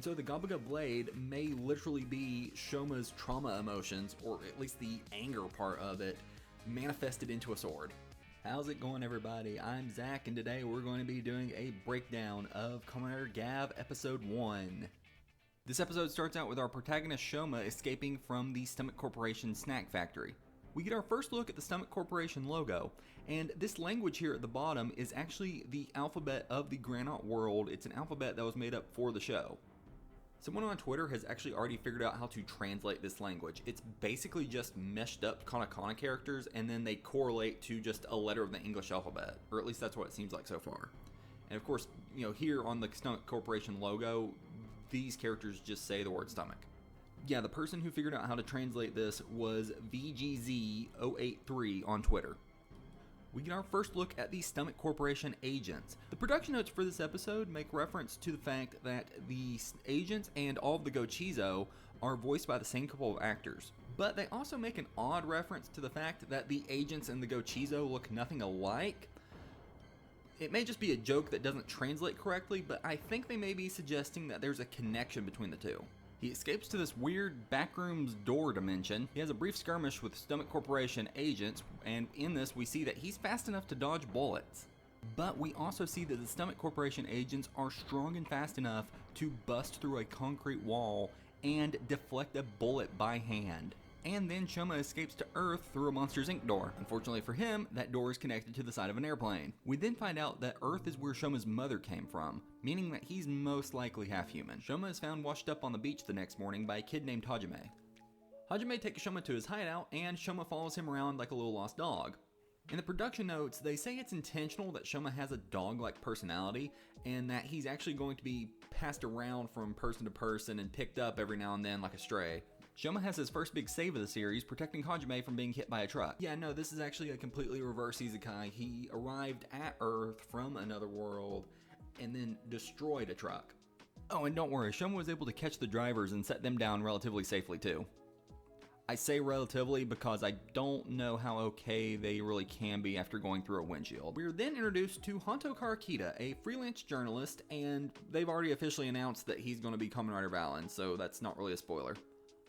And so the Gabaga blade may literally be Shoma's trauma emotions, or at least the anger part of it, manifested into a sword. How's it going, everybody? I'm Zach, and today we're going to be doing a breakdown of Kamen Rider Gavv Episode 1. This episode starts out with our protagonist Shoma escaping from the Stomach Corporation snack factory. We get our first look at the Stomach Corporation logo, and this language here at the bottom is actually the alphabet of the Granite world. It's an alphabet that was made up for the show. Someone on Twitter has actually already figured out how to translate this language. It's basically just meshed up katakana characters, and then they correlate to just a letter of the English alphabet, or at least that's what it seems like so far. And of course, here on the Stomach Corporation logo, these characters just say the word stomach. Yeah, the person who figured out how to translate this was VGZ083 on Twitter. We get our first look at the Stomach Corporation agents. The production notes for this episode make reference to the fact that the agents and all of the JUCIY are voiced by the same couple of actors. But they also make an odd reference to the fact that the agents and the JUCIY look nothing alike. It may just be a joke that doesn't translate correctly, but I think they may be suggesting that there's a connection between the two. He escapes to this weird backrooms door dimension. He has a brief skirmish with Stomach Corporation agents, and in this we see that he's fast enough to dodge bullets. But we also see that the Stomach Corporation agents are strong and fast enough to bust through a concrete wall and deflect a bullet by hand. And then Shoma escapes to Earth through a Monsters Inc. door. Unfortunately for him, that door is connected to the side of an airplane. We then find out that Earth is where Shoma's mother came from, meaning that he's most likely half human. Shoma is found washed up on the beach the next morning by a kid named Hajime. Hajime takes Shoma to his hideout, and Shoma follows him around like a little lost dog. In the production notes, they say it's intentional that Shoma has a dog-like personality, and that he's actually going to be passed around from person to person and picked up every now and then like a stray. Shoma has his first big save of the series, protecting Hajime from being hit by a truck. Yeah, no, this is actually a completely reverse isekai. He arrived at Earth from another world and then destroyed a truck. Oh, and don't worry, Shoma was able to catch the drivers and set them down relatively safely too. I say relatively because I don't know how okay they really can be after going through a windshield. We are then introduced to Honto Karakita, a freelance journalist, and they've already officially announced that he's going to be Kamen Rider Valen, so that's not really a spoiler.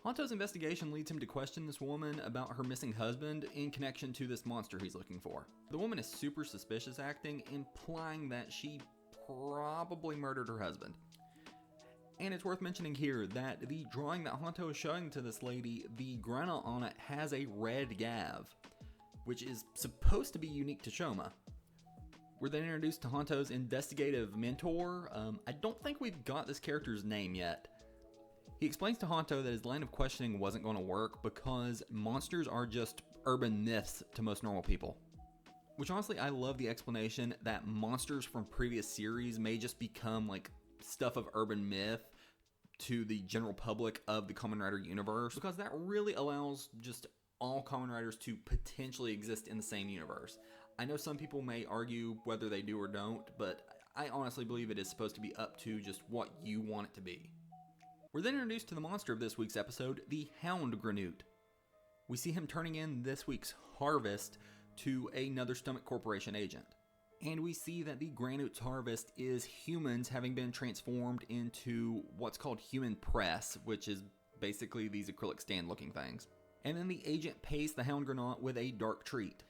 Honto's investigation leads him to question this woman about her missing husband in connection to this monster he's looking for. The woman is super suspicious acting, implying that she probably murdered her husband. And it's worth mentioning here that the drawing that Honto is showing to this lady, the granite on it has a red Gavv, which is supposed to be unique to Shoma. We're then introduced to Honto's investigative mentor. I don't think we've got this character's name yet. He explains to Honto that his line of questioning wasn't going to work because monsters are just urban myths to most normal people. Which honestly, I love the explanation that monsters from previous series may just become like stuff of urban myth to the general public of the Kamen Rider universe, because that really allows just all Kamen Riders to potentially exist in the same universe. I know some people may argue whether they do or don't, but I honestly believe it is supposed to be up to just what you want it to be. We're then introduced to the monster of this week's episode, the Hound Granute. We see him turning in this week's harvest to another Stomach Corporation agent. And we see that the Granute's harvest is humans having been transformed into what's called human press, which is basically these acrylic stand looking things. And then the agent pays the Hound Granute with a dark treat.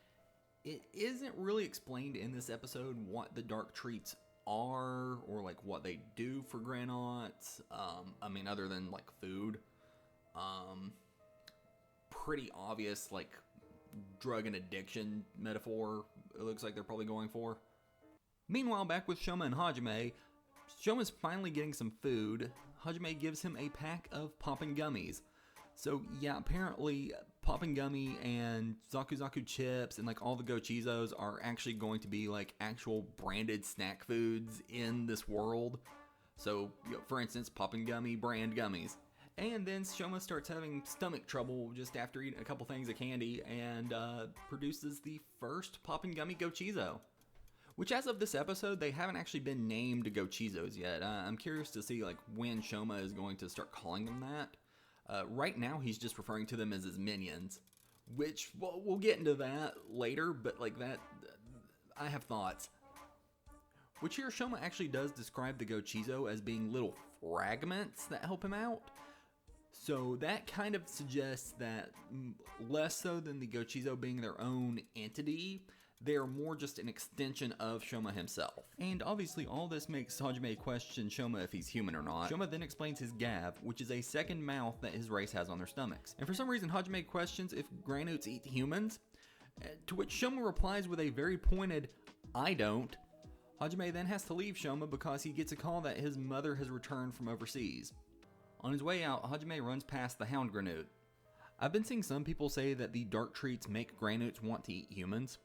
It isn't really explained in this episode what the dark treats are or like what they do for granites. Other than like food. Pretty obvious like drug and addiction metaphor it looks like they're probably going for. Meanwhile, back with Shoma and Hajime, Shoma's finally getting some food. Hajime gives him a pack of poppin' gummies. So yeah, apparently Poppin' Gummy and Zaku Zaku chips and like all the JUCIYs are actually going to be like actual branded snack foods in this world. So for instance, Poppin' Gummy brand gummies. And then Shoma starts having stomach trouble just after eating a couple things of candy and produces the first Poppin' Gummy JUCIY. Which as of this episode, they haven't actually been named JUCIYs yet. I'm curious to see like when Shoma is going to start calling them that. Right now, he's just referring to them as his minions, which we'll get into that later, but like that, I have thoughts. Which here, Shoma actually does describe the JUCIY as being little fragments that help him out. So that kind of suggests that less so than the Gochizo being their own entity, they are more just an extension of Shoma himself. And obviously all this makes Hajime question Shoma if he's human or not. Shoma then explains his Gavv, which is a second mouth that his race has on their stomachs. And for some reason Hajime questions if Granoots eat humans, to which Shoma replies with a very pointed, "I don't." Hajime then has to leave Shoma because he gets a call that his mother has returned from overseas. On his way out, Hajime runs past the Hound Granoot. I've been seeing some people say that the dark treats make Granoots want to eat humans.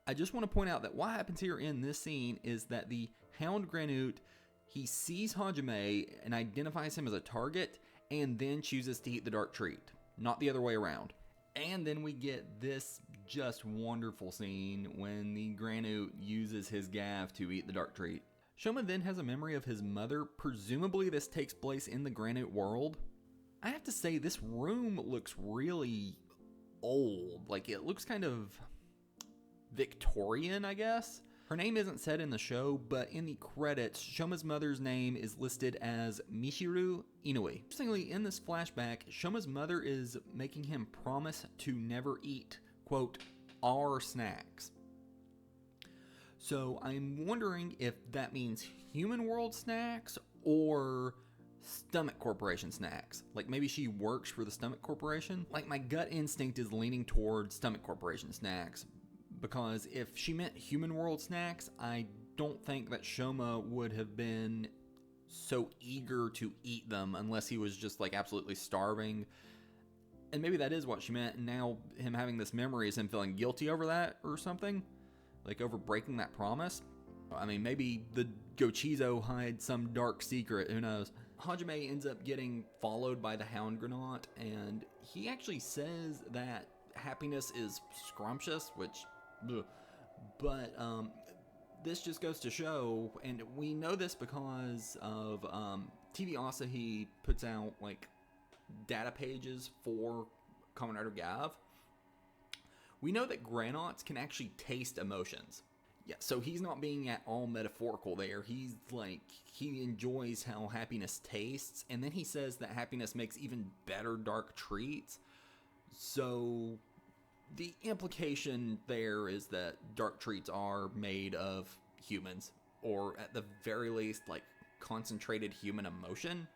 I just want to point out that what happens here in this scene is that the Hound Granoot, he sees Hajime and identifies him as a target and then chooses to eat the dark treat, not the other way around. And then we get this just wonderful scene when the Granoot uses his Gavv to eat the dark treat. Shoma then has a memory of his mother. Presumably this takes place in the Granoot world. I have to say, this room looks really old. Like, it looks kind of Victorian, I guess. Her name isn't said in the show, but in the credits, Shoma's mother's name is listed as Michiru Inoue. Interestingly, in this flashback, Shoma's mother is making him promise to never eat, quote, our snacks. So I'm wondering if that means human world snacks or Stomach Corporation snacks. Like maybe she works for the Stomach Corporation. Like my gut instinct is leaning toward Stomach Corporation snacks, because if she meant human world snacks, I don't think that Shoma would have been so eager to eat them unless he was just like absolutely starving. And maybe that is what she meant, and now him having this memory is him feeling guilty over that or something. Like over breaking that promise. I mean, maybe the Gochizo hide some dark secret, who knows. Hajime ends up getting followed by the Hound Granoot, and he actually says that happiness is scrumptious, which, ugh. But this just goes to show, and we know this because of TV Asahi puts out like data pages for Kamen Rider Gavv. We know that Granoots can actually taste emotions. Yeah, so he's not being at all metaphorical there. He's like, he enjoys how happiness tastes, and then he says that happiness makes even better dark treats. So the implication there is that dark treats are made of humans, or at the very least, like concentrated human emotion.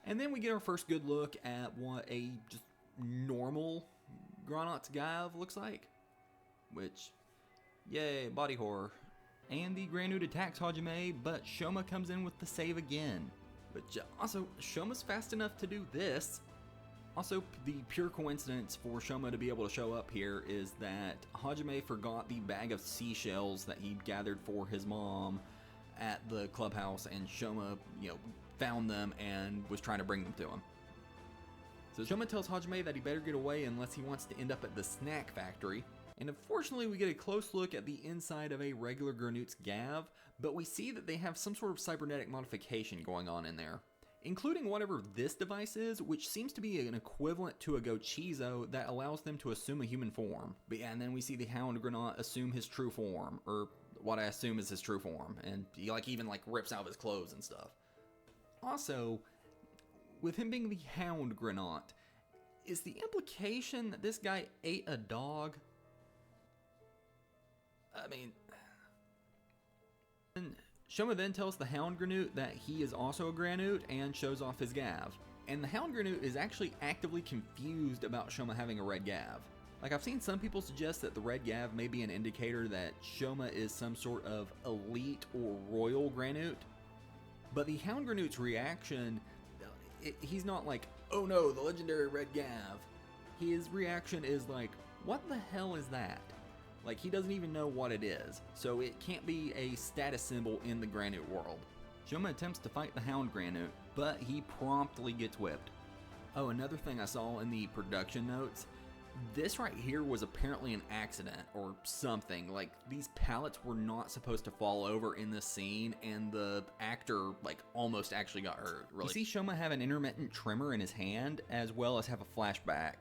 And then we get our first good look at what a just normal Granoots Gavv looks like, which, yay, body horror. And the Granoot attacks Hajime, but Shoma comes in with the save again. But also, Shoma's fast enough to do this. Also, the pure coincidence for Shoma to be able to show up here is that Hajime forgot the bag of seashells that he gathered for his mom at the clubhouse, and Shoma, found them and was trying to bring them to him. So Shoma tells Hajime that he better get away unless he wants to end up at the snack factory. And unfortunately, we get a close look at the inside of a regular Granoot's Gavv, but we see that they have some sort of cybernetic modification going on in there, including whatever this device is, which seems to be an equivalent to a Gochizo that allows them to assume a human form. But yeah, and then we see the Hound Granoot assume his true form, or what I assume is his true form, and he even rips out his clothes and stuff. Also, with him being the Hound Granoot, is the implication that this guy ate a dog? I mean, Shoma then tells the Hound Granoot that he is also a Granoot and shows off his Gavv. And the Hound Granoot is actually actively confused about Shoma having a red Gavv. Like, I've seen some people suggest that the red Gavv may be an indicator that Shoma is some sort of elite or royal Granoot. But the Hound Granoot's reaction, he's not like, oh no, the legendary red Gavv. His reaction is like, what the hell is that? Like, he doesn't even know what it is, so it can't be a status symbol in the Granoot world. Shoma attempts to fight the Hound Granoot, but he promptly gets whipped. Oh, another thing I saw in the production notes, this right here was apparently an accident or something. Like, these pallets were not supposed to fall over in this scene, and the actor, almost actually got hurt, really. You see Shoma have an intermittent tremor in his hand, as well as have a flashback.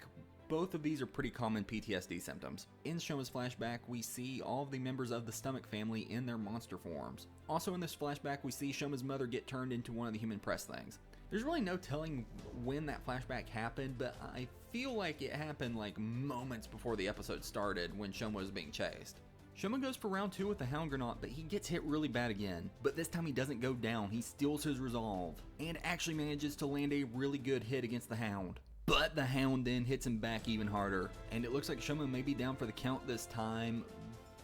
both of these are pretty common PTSD symptoms. In Shoma's flashback, we see all of the members of the Stomach family in their monster forms. Also in this flashback, we see Shoma's mother get turned into one of the human press things. There's really no telling when that flashback happened, but I feel like it happened like moments before the episode started when Shoma was being chased. Shoma goes for round 2 with the Hound Granat, but he gets hit really bad again. But this time he doesn't go down, he steals his resolve, and actually manages to land a really good hit against the Hound. But the Hound then hits him back even harder, and it looks like Shoma may be down for the count this time.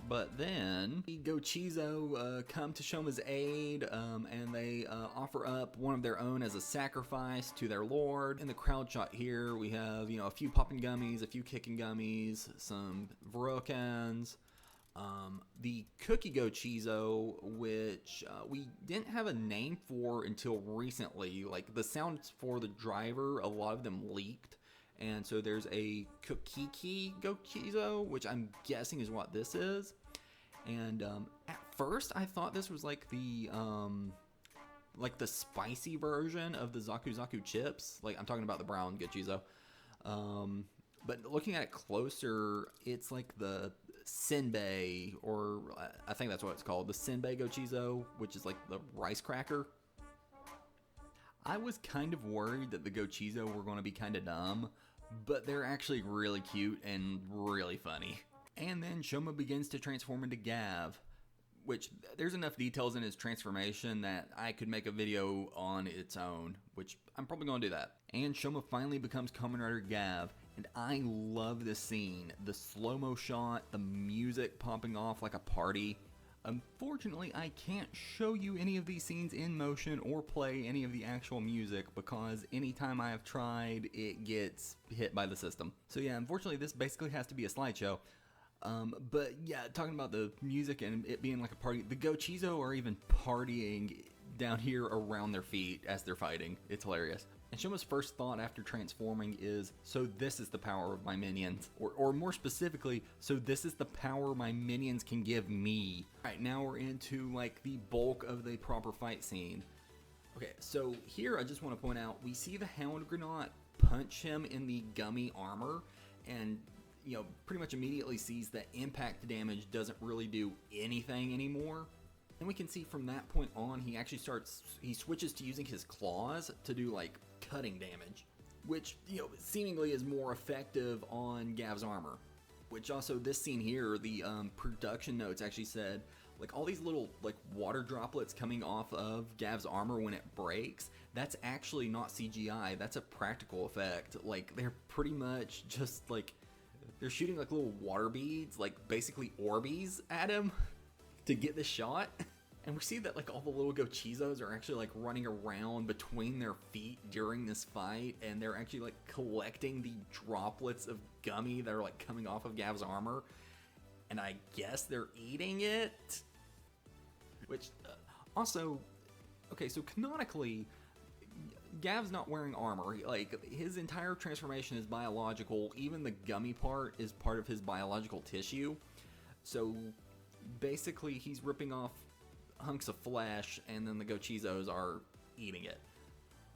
But then the JUCIY come to Shoma's aid, and they offer up one of their own as a sacrifice to their lord. In the crowd shot here, we have a few popping gummies, a few kicking gummies, some Vorokans. The cookie JUCIY, which we didn't have a name for until recently. Like the sounds for the driver, a lot of them leaked, and so there's a cookie JUCIY, which I'm guessing is what this is. And at first, I thought this was like the spicy version of the Zaku Zaku chips. Like I'm talking about the brown JUCIY. But looking at it closer, it's like the senbei, or I think that's what it's called, the senbei JUCIY, which is like the rice cracker. I was kind of worried that the JUCIY were going to be kind of dumb, but they're actually really cute and really funny. And then Shoma begins to transform into Gavv, which there's enough details in his transformation that I could make a video on its own, which I'm probably going to do that. And Shoma finally becomes Kamen Rider Gavv, and I love this scene. The slow-mo shot, the music popping off like a party. Unfortunately, I can't show you any of these scenes in motion or play any of the actual music because anytime I have tried, it gets hit by the system. So yeah, unfortunately, this basically has to be a slideshow. But yeah, talking about the music and it being like a party, the JUCIY are even partying down here around their feet as they're fighting. It's hilarious. And Shoma's first thought after transforming is, so this is the power of my minions. Or more specifically, so this is the power my minions can give me. Alright, now we're into like the bulk of the proper fight scene. Okay, so here I just want to point out, we see the Hound Granat punch him in the Gummy armor, and pretty much immediately sees that impact damage doesn't really do anything anymore. And we can see from that point on, he switches to using his claws to do like cutting damage, which seemingly is more effective on Gav's armor. Which also, this scene here, the production notes actually said like all these little like water droplets coming off of Gav's armor when it breaks, that's actually not CGI, that's a practical effect. Like they're pretty much just like, they're shooting like little water beads, like basically Orbeez at him to get the shot. And we see that like all the little JUCIYs are actually like running around between their feet during this fight, and they're actually like collecting the droplets of gummy that are like coming off of Gav's armor, and I guess they're eating it. Which also, okay, so canonically, Gav's not wearing armor. Like his entire transformation is biological. Even the gummy part is part of his biological tissue. So basically, he's ripping off hunks of flesh, and then the JUCIYs are eating it.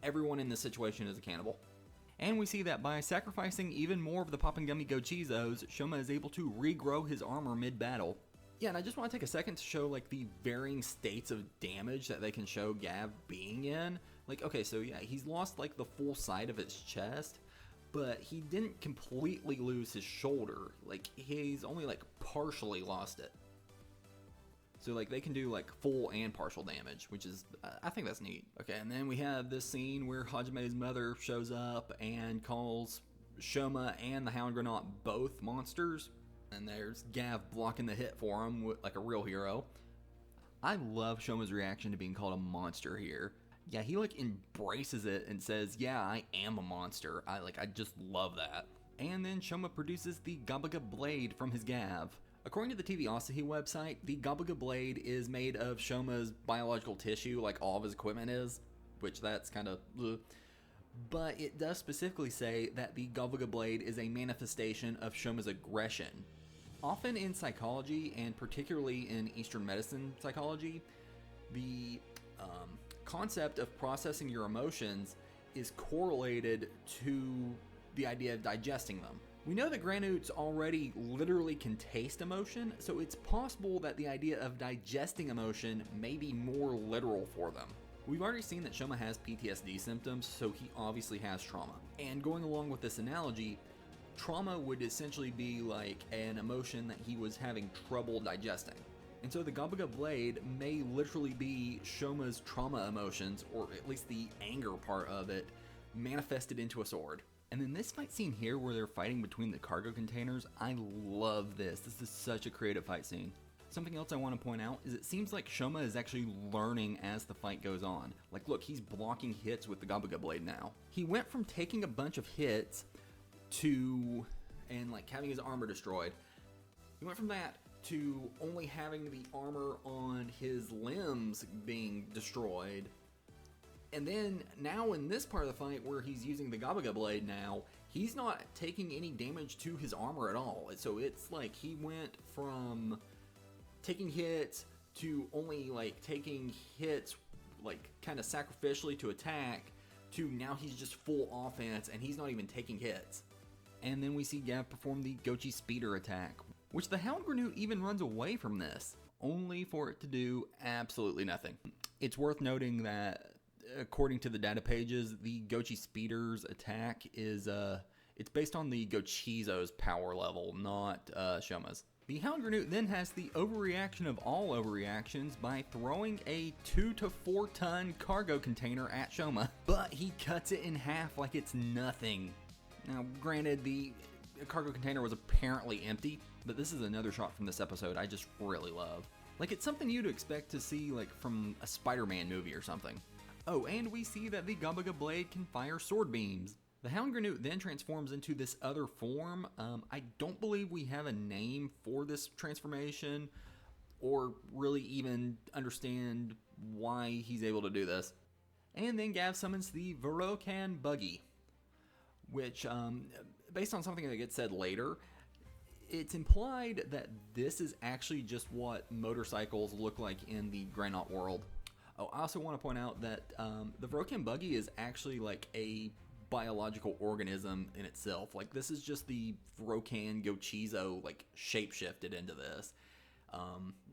Everyone in this situation is a cannibal. And we see that by sacrificing even more of the popping gummy JUCIYs, Shoma is able to regrow his armor mid-battle. Yeah, and I just want to take a second to show like the varying states of damage that they can show Gavv being in. Like, okay, so yeah, he's lost like the full side of his chest, but he didn't completely lose his shoulder. Like, he's only like partially lost it. So like they can do like full and partial damage, which is, I think that's neat. Okay, and then we have this scene where Hajime's mother shows up and calls Shoma and the Hound Granat both monsters. And there's Gavv blocking the hit for him like a real hero. I love Shoma's reaction to being called a monster here. Yeah, he like embraces it and says, yeah, I am a monster. I just love that. And then Shoma produces the Gabaga blade from his Gavv. According to the TV Asahi website, the Gabaga blade is made of Shoma's biological tissue, like all of his equipment is, which that's kind of ugh. But it does specifically say that the Gabaga blade is a manifestation of Shoma's aggression. Often in psychology, and particularly in Eastern medicine psychology, the concept of processing your emotions is correlated to the idea of digesting them. We know that Granoots already literally can taste emotion, so it's possible that the idea of digesting emotion may be more literal for them. We've already seen that Shoma has PTSD symptoms, so he obviously has trauma. And going along with this analogy, trauma would essentially be like an emotion that he was having trouble digesting. And so the Gabba blade may literally be Shoma's trauma emotions, or at least the anger part of it, manifested into a sword. And then this fight scene here where they're fighting between the cargo containers, I love this. This is such a creative fight scene. Something else I want to point out is it seems like Shoma is actually learning as the fight goes on. Like look, he's blocking hits with the Gabba blade now. He went from taking a bunch of hits to, and like having his armor destroyed. He went from that to only having the armor on his limbs being destroyed. And then now in this part of the fight where he's using the Gabba blade now, he's not taking any damage to his armor at all. So it's like he went from taking hits to only like taking hits like kind of sacrificially to attack to now he's just full offense and he's not even taking hits. And then we see Gavv perform the JUCIY speeder attack, which the Hound Granute even runs away from this, only for it to do absolutely nothing. It's worth noting that according to the data pages, the JUCIY Speeder's attack is, it's based on the Gochizo's power level, not Shoma's. The Hound Granute then has the overreaction of all overreactions by throwing a 2 to 4 ton cargo container at Shoma, but he cuts it in half like it's nothing. Now, granted, the cargo container was apparently empty, but this is another shot from this episode I just really love. Like, it's something you'd expect to see, like, from a Spider-Man movie or something. Oh, and we see that the Gabba blade can fire sword beams. The Hound Granute then transforms into this other form. I don't believe we have a name for this transformation, or really even understand why he's able to do this. And then Gavv summons the Varokan Buggy, which, based on something that gets said later, it's implied that this is actually just what motorcycles look like in the Granite world. Oh, I also want to point out that the Varokan Buggy is actually like a biological organism in itself. Like this is just the Varokan Gochizo like shapeshifted into this.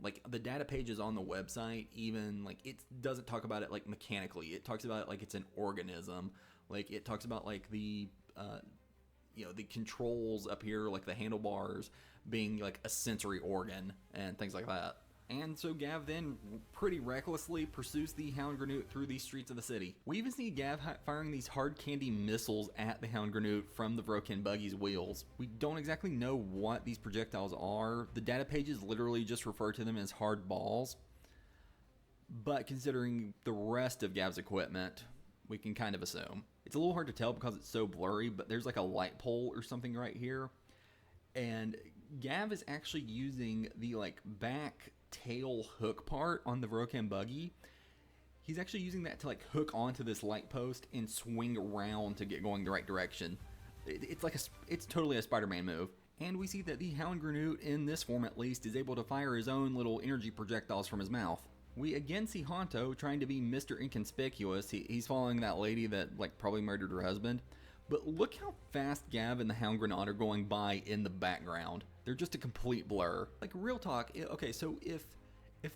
Like the data pages on the website, even like it doesn't talk about it like mechanically. It talks about it like it's an organism. Like it talks about like the the controls up here, like the handlebars being like a sensory organ and things like that. And so Gavv then pretty recklessly pursues the Hound Granute through the streets of the city. We even see Gavv firing these hard candy missiles at the Hound Granute from the Varokan Buggy's wheels. We don't exactly know what these projectiles are. The data pages literally just refer to them as hard balls. But considering the rest of Gavv's equipment, we can kind of assume. It's a little hard to tell because it's so blurry, but there's like a light pole or something right here. And Gavv is actually using the like back tail hook part on the Varokan Buggy. He's actually using that to like hook onto this light post and swing around to get going the right direction. It's totally a Spider-Man move. And we see that the Hound Granute, in this form at least, is able to fire his own little energy projectiles from his mouth. We again see Honto trying to be Mr. Inconspicuous. He's following that lady that like probably murdered her husband. But look how fast Gavv and the Hound Granate are going by in the background. They're just a complete blur. Like real talk, okay, so if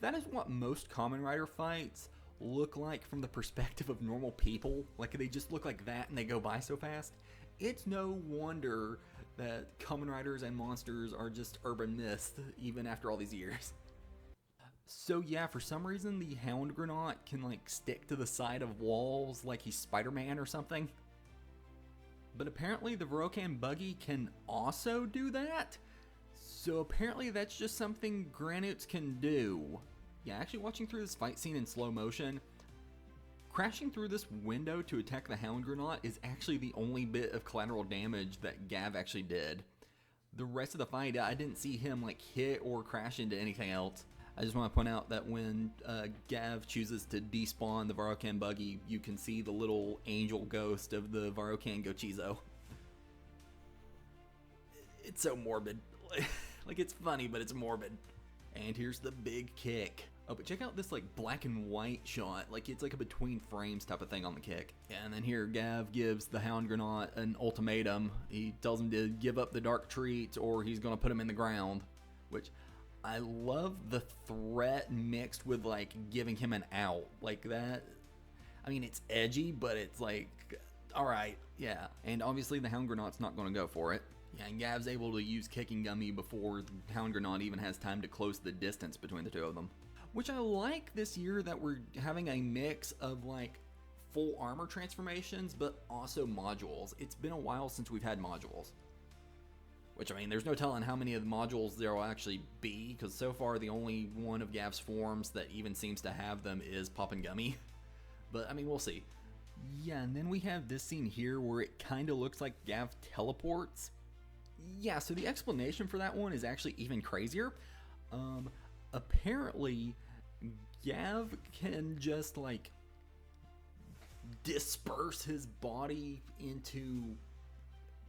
that is what most Kamen Rider fights look like from the perspective of normal people, like they just look like that and they go by so fast, it's no wonder that Kamen Riders and monsters are just urban myths even after all these years. So yeah, for some reason the Hound Granate can like stick to the side of walls like he's Spider-Man or something. But apparently the Varokan Buggy can also do that? So apparently that's just something Granutes can do. Yeah, actually watching through this fight scene in slow motion, crashing through this window to attack the Hound Granate is actually the only bit of collateral damage that Gavv actually did. The rest of the fight, I didn't see him like hit or crash into anything else. I just want to point out that when Gavv chooses to despawn the Varokan Buggy, you can see the little angel ghost of the Varokan Gochizo. It's so morbid. Like it's funny, but it's morbid. And here's the big kick. Oh, but check out this like black and white shot. Like it's like a between frames type of thing on the kick. And then here Gavv gives the Hound Granat an ultimatum. He tells him to give up the dark treats or he's gonna put him in the ground. Which I love the threat mixed with like giving him an out. Like that. I mean, it's edgy, but it's like, all right, yeah. And obviously the Hound Granat's not gonna go for it. Yeah, and Gav's able to use kicking Gummy before the Hound Granat even has time to close the distance between the two of them. Which I like this year that we're having a mix of like full armor transformations, but also modules. It's been a while since we've had modules. Which, I mean, there's no telling how many of the modules there will actually be, because so far the only one of Gav's forms that even seems to have them is Pop and Gummy. But, I mean, we'll see. Yeah, and then we have this scene here where it kind of looks like Gavv teleports. Yeah, so the explanation for that one is actually even crazier. Apparently, Gavv can just like disperse his body into,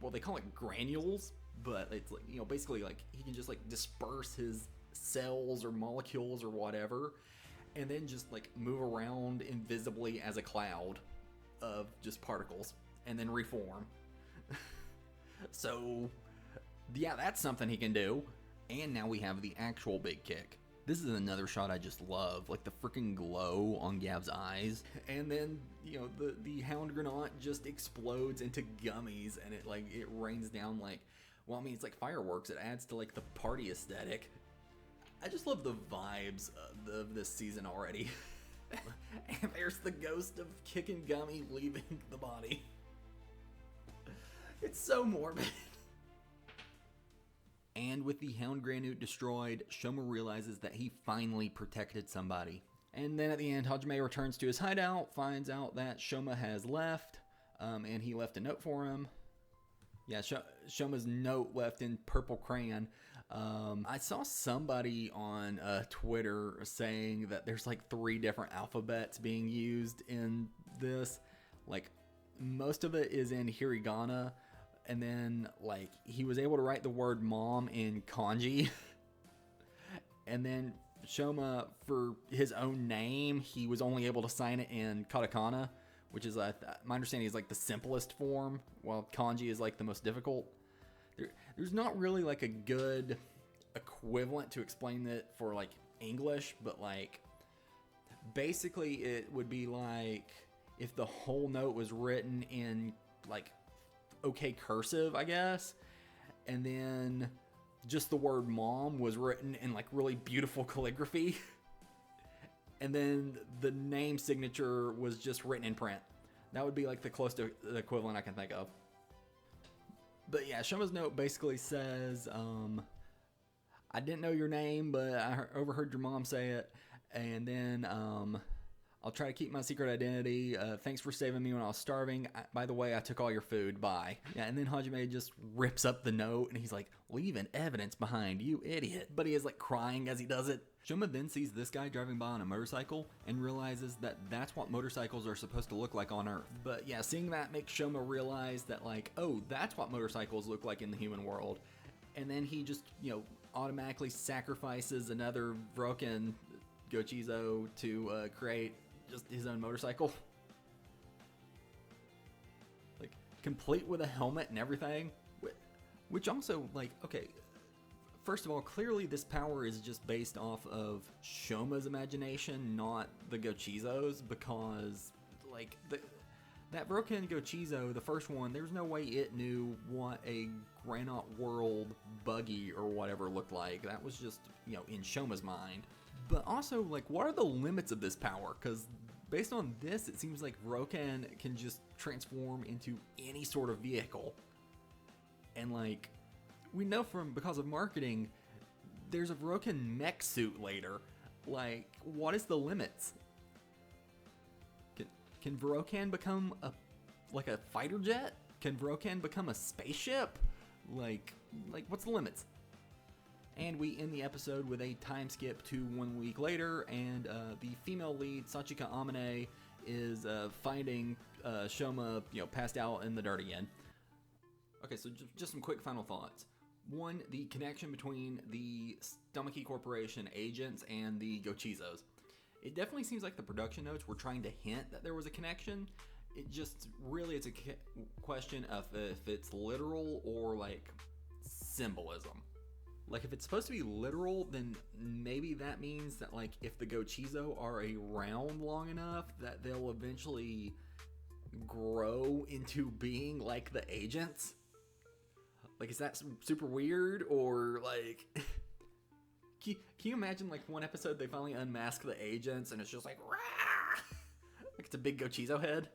well, they call it granules, but it's like, you know, basically like he can just like disperse his cells or molecules or whatever, and then just like move around invisibly as a cloud of just particles and then reform. So yeah, that's something he can do. And now we have the actual big kick. This is another shot I just love, like the freaking glow on Gav's eyes. And then, you know, the Hound Granat just explodes into gummies and it rains down like, well, I mean, it's like fireworks. It adds to like the party aesthetic. I just love the vibes of this season already. And there's the ghost of kicking Gummy leaving the body. It's so morbid. And with the Hound Granut destroyed, Shoma realizes that he finally protected somebody. And then at the end, Hajime returns to his hideout, finds out that Shoma has left, and he left a note for him. Yeah, Shoma's note left in purple crayon. I saw somebody on Twitter saying that there's like 3 different alphabets being used in this. Like, most of it is in hiragana. And then, like, he was able to write the word mom in kanji. And then Shoma, for his own name, he was only able to sign it in katakana, which is, my understanding, is like the simplest form, while kanji is like the most difficult. There's not really like a good equivalent to explain it for like English, but like, basically it would be like if the whole note was written in like okay cursive, I guess, and then just the word mom was written in like really beautiful calligraphy, and then the name signature was just written in print. That would be like the close to the equivalent I can think of. But yeah, Shoma's note basically says, I didn't know your name, but I overheard your mom say it, and then I'll try to keep my secret identity. Thanks for saving me when I was starving. By the way, I took all your food. Bye. Yeah, and then Hajime just rips up the note, and he's like, leaving evidence behind, you idiot. But he is like crying as he does it. Shoma then sees this guy driving by on a motorcycle and realizes that that's what motorcycles are supposed to look like on Earth. But yeah, seeing that makes Shoma realize that like, oh, that's what motorcycles look like in the human world. And then he just, you know, automatically sacrifices another broken JUCIY to create just his own motorcycle, like complete with a helmet and everything, which also, like, okay, first of all, clearly this power is just based off of Shoma's imagination, not the JUCIY's, because like that broken JUCIY, the first one, there's no way it knew what a Granite World buggy or whatever looked like. That was just, you know, in Shoma's mind. But also, like, what are the limits of this power? Because based on this, it seems like Roken can just transform into any sort of vehicle. And, like, we know because of marketing, there's a Roken mech suit later. Like, what is the limits? Can Vrokan become a fighter jet? Can Vrokan become a spaceship? Like, what's the limits? And we end the episode with a time skip to 1 week later, and the female lead, Sachika Amane, is finding Shoma, you know, passed out in the dirt again. Okay, so just some quick final thoughts. One, the connection between the Stomachy Corporation agents and the Gochizos. It definitely seems like the production notes were trying to hint that there was a connection. It just really, it's a question of if it's literal or like symbolism. Like if it's supposed to be literal, then maybe that means that like if the Gochizo are around long enough that they'll eventually grow into being like the agents. Like, is that super weird? Or like can you imagine like one episode they finally unmask the agents and it's just like rah! Like it's a big Gochizo head.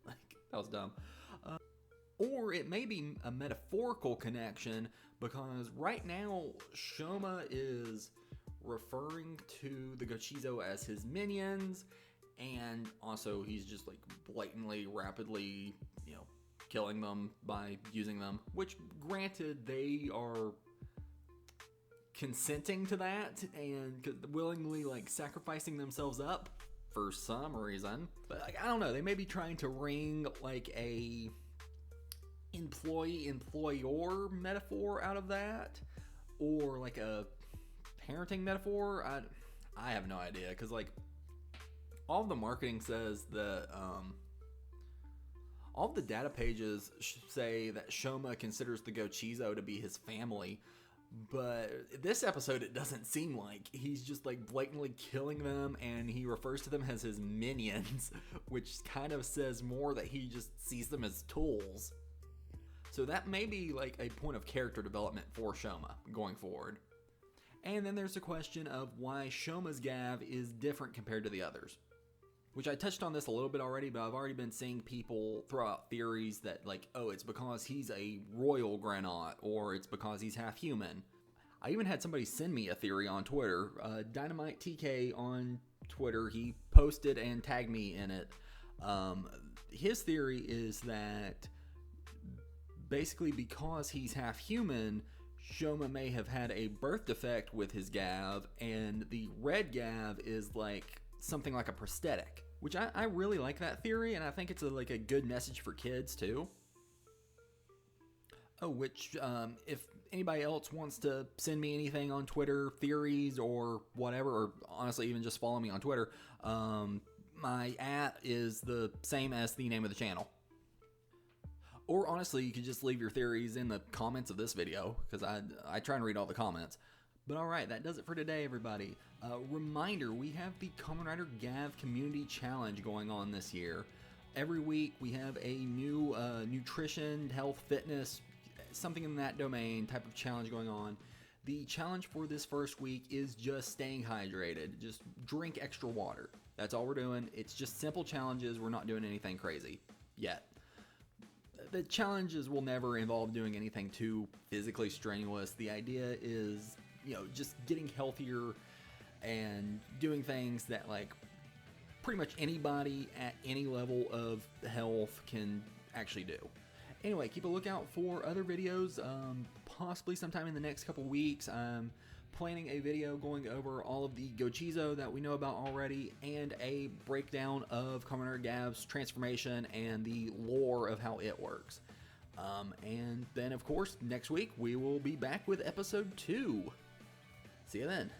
Like that was dumb. Or it may be a metaphorical connection because right now Shoma is referring to the Gochizo as his minions, and also he's just like blatantly, rapidly, killing them by using them, which granted they are consenting to that and willingly like sacrificing themselves up for some reason. But like, I don't know, they may be trying to wring like a employee-employer metaphor out of that, or like a parenting metaphor. I have no idea, because like all of the marketing says that all of the data pages say that Shoma considers the Gochizo to be his family, but this episode it doesn't seem like. He's just like blatantly killing them, and he refers to them as his minions, which kind of says more that he just sees them as tools. So that may be like a point of character development for Shoma going forward. And then there's the question of why Shoma's Gavv is different compared to the others, which I touched on this a little bit already, but I've already been seeing people throw out theories that like, oh, it's because he's a royal Granot, or it's because he's half human. I even had somebody send me a theory on Twitter. Dynamite TK on Twitter, he posted and tagged me in it. His theory is that basically because he's half human, Shoma may have had a birth defect with his Gavv, and the red Gavv is like something like a prosthetic, which I really like that theory, and I think it's like a good message for kids too. Oh, which if anybody else wants to send me anything on Twitter, theories or whatever, or honestly even just follow me on Twitter, my @ is the same as the name of the channel. Or honestly, you can just leave your theories in the comments of this video, because I try and read all the comments. But alright, that does it for today, everybody. Reminder, we have the Kamen Rider Gavv Community Challenge going on this year. Every week we have a new nutrition, health, fitness, something in that domain type of challenge going on. The challenge for this first week is just staying hydrated. Just drink extra water. That's all we're doing. It's just simple challenges. We're not doing anything crazy yet. The challenges will never involve doing anything too physically strenuous. The idea is, just getting healthier and doing things that like pretty much anybody at any level of health can actually do. Anyway, keep a lookout for other videos, possibly sometime in the next couple weeks. I'm planning a video going over all of the Gochizo that we know about already, and a breakdown of Kamen Rider Gavv's transformation and the lore of how it works. And then, of course, next week we will be back with episode 2. See you then.